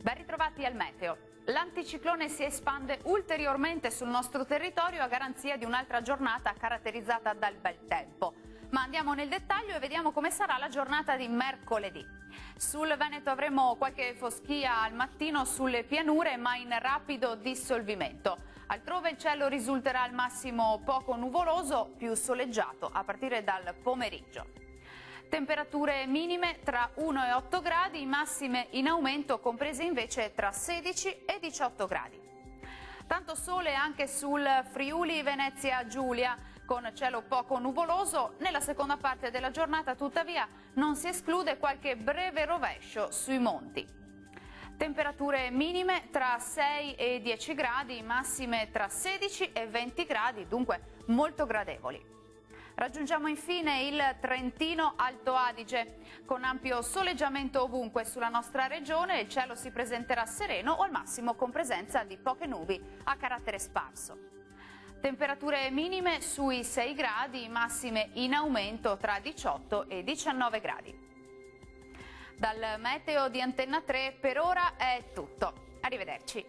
Ben ritrovati al meteo. L'anticiclone si espande ulteriormente sul nostro territorio a garanzia di un'altra giornata caratterizzata dal bel tempo. Ma andiamo nel dettaglio e vediamo come sarà la giornata di mercoledì. Sul Veneto avremo qualche foschia al mattino sulle pianure, ma in rapido dissolvimento. Altrove il cielo risulterà al massimo poco nuvoloso, più soleggiato a partire dal pomeriggio. Temperature minime tra 1 e 8 gradi, massime in aumento comprese invece tra 16 e 18 gradi. Tanto sole anche sul Friuli Venezia Giulia, con cielo poco nuvoloso. Nella seconda parte della giornata tuttavia non si esclude qualche breve rovescio sui monti. Temperature minime tra 6 e 10 gradi, massime tra 16 e 20 gradi, dunque molto gradevoli. Raggiungiamo infine il Trentino Alto Adige. Con ampio soleggiamento ovunque sulla nostra regione, il cielo si presenterà sereno o al massimo con presenza di poche nubi a carattere sparso. Temperature minime sui 6 gradi, massime in aumento tra 18 e 19 gradi. Dal meteo di Antenna 3 per ora è tutto. Arrivederci.